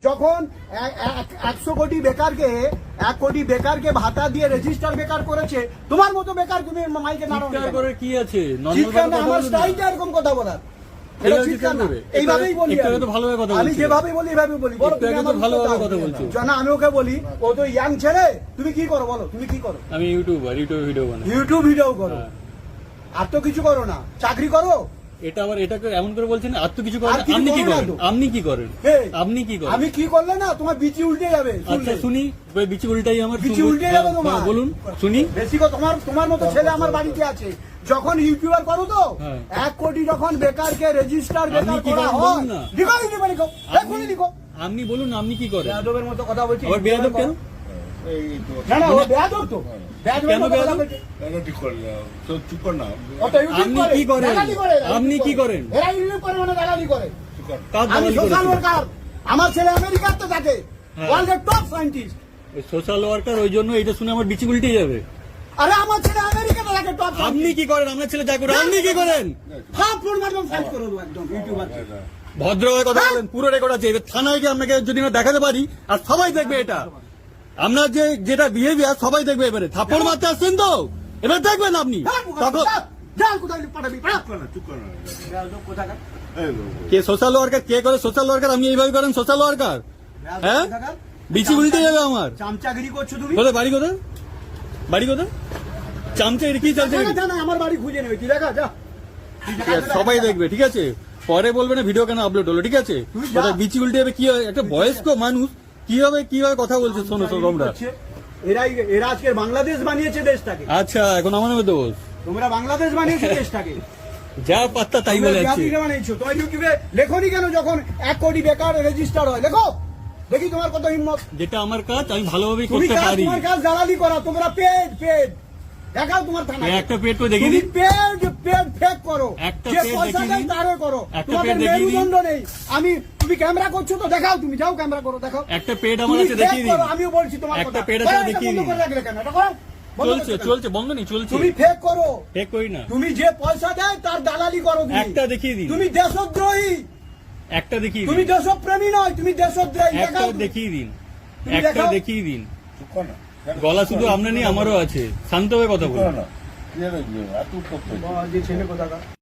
যখন 100 কোটি বেকারকে 1 কোটি বেকারকে ভাতা দিয়ে রেজিস্টার বেকার করেছে, তোমার মতো বেকার তুমি মাইকে নাড়াও চিৎকার করে কি আছে? চিৎকার না, আমার স্টাইলটা এরকম কথা বলার। এটা চিৎকার না, এইভাবেই বলি একটু ভালোভাবে কথা আমি, বলছি। যেভাবে বলি এইভাবেই বলি। বলো, তুমি আমার ভালোভাবে কথা বলছো। জানা আমি ওকে বলি, ও তো ইয়াং ছেলে, তুমি কি করো বলো, তুমি কি করো? আমি ইউটিউবে ভিডিও বানাই। ইউটিউব ভিডিও করো, হ্যাঁ। আর তো কিছু করো না, চাকরি করো। এটা আবার এটাকে এমন করে বলছেন আর তো কিছু করেন। আর কিছু আপনি কি করো না করেন? তো। আপনি কি করেন? কে? আপনি কি করেন? আমি কি করলে না তোমার বিচি উল্টে যাবে। আচ্ছা শুনি, বিচি উল্টাই আমার বিচি উল্টে যাবে তোমার। বলুন শুনি। বেশি কথা, তোমার মতো ছেলে আমার বাড়িতে আছে। যখন ইউটিউবার করো তো, হ্যাঁ। 1 কোটি যখন বেকারকে রেজিস্টার আপনি বেকার কি করা করেন হয়, বলুন না। লিখো, এখনই লিখো। আপনি বলুন আপনি কি করেন? বেয়াদবের মতো কথা বলছি। আবার বেয়াদব কেন? না না, ও বেয়াদব তো। বেয়াদবের কেন মতো কথা বেয়াদব? বলছে। ঠিক করে তো চুপ কর না, অত ইউটিউব আপনি করে, কি করেন? দালালি করে, আপনি কি করেন? এরা ইউটিউব করে মানে দালালি করে। চুপ কর। কাজ আমি দালালি সোশ্যাল করেছেন? ওয়ার্কার, আমার ছেলে আমেরিকাতে থাকে, হ্যাঁ। ওয়ার্ল্ডের টপ সায়েন্টিস্ট। সোশ্যাল ওয়ার্কার, ওই জন্য এটা শুনে আমার বিচি উল্টে যাবে। আরে আমার ছেলে আমেরিকাতে থাকে, টপ আপনি কি করেন? আপনার ছেলে যা করে আপনি কি করেন? হাফ ফোন মারলাম, ফাইট করে দেবো একদম ইউটিউবার। ভদ্রভাবে কথা বলেন, পুরো রেকর্ড আছে। এবার থানায় গিয়ে আপনাকে যদি না দেখাতে পারি, আর সবাই দেখবে এটা। আপনার যেটা বিহেভিয়ার সবাই দেখবে। এবারে থাপ্পড় মারতে আসছেন তো, এবার দেখবেন আপনি তখন। যান কোথায় পাঠাবি, চুপ কর না, চুপ কর না। এই লোক। কে সোশ্যাল ওয়ার্কার, কে করে সোশ্যাল ওয়ার্কার? আপনি এইভাবে করেন সোশ্যাল ওয়ার্কার? হ্যাঁ, বিচি উল্টে যাবে আমার। চামচাগিরি করছো তুমি। কোথায় বাড়ি? কোথায় বাড়ি? কোথায় চামচা? এটা কি চামচা? জানা আমার বাড়ি খুঁজে নেবে, তুই দেখা যা। ঠিক আছে, সবাই দেখবে, ঠিক আছে? পরে বলবে না ভিডিও কেন আপলোড হলো, ঠিক আছে? তুই যা। কোথায় বিচি উল্টে যাবে? কি হয়, একটা বয়স্ক মানুষ কিভাবে কথা বলছে, শোনো তোমরা। এরা আজকে বাংলাদেশ বানিয়েছে দেশটাকে। আচ্ছা, এখন আমার নামে দোষ। তোমরা বাংলাদেশ বানিয়েছো দেশটাকে। যা পাত্তা তাই বলে যাচ্ছে। তোমরা বানিয়েছো। তোমার ইউটিউবে লেখনি কেন যখন 1 কোটি বেকার রেজিস্টার হয়? লেখো, দেখি তোমার কত হিম্মত। যেটা আমার কাজ আমি ভালোভাবেই তুমি করতে পারি। তোমার কাজ দালালি করা, তোমরা পেড দেখাও তোমার থানায়। একটা পেট করে দেখিয়ে তুমি দিন। পেড ফেক করো, একটা যে পেড পয়সা দেখিয়ে দেয় দিন। তারে করো। একটা তোমাদের পেড দেখিয়ে দিন। মেরুদণ্ড নেই। তুমি ক্যামেরা করছো তো দেখাও, তুমি যাও ক্যামেরা করো, দেখাও। একটা পেট আমার তুমি আছে, fake দেখিয়ে দিন। করো, আমিও বলছি তোমার একটা কথা। পেড আছে, এটা দেখিয়ে বন্ধ দিন। করে রাখলে কেন? এটা করো। বন্ধ চলছে করছো কেন? চলছে, বন্ধ নেই, চলছে। তুমি ফেক করো, ঠিক করি না। তুমি যে পয়সা দেয় তার দালালি করো। তুমি একটা দেখিয়ে দিন। তুমি দেশদ্রোহী, একটা দেখিয়ে তুমি দিন। দেশপ্রেমী নয়, তুমি দেশদ্রোহী। একটা দেখাও তুমি। দেখিয়ে দিন। তুমি একটা দেখাও। দেখিয়ে দিন। চুপ কর না। গলা শুধু আপনার নেই, আমারও আছে। শান্তভাবে কথা চুপ কর বলুন। না। কি এত উত্তপ্ত? যে ছেলে কোথাকার।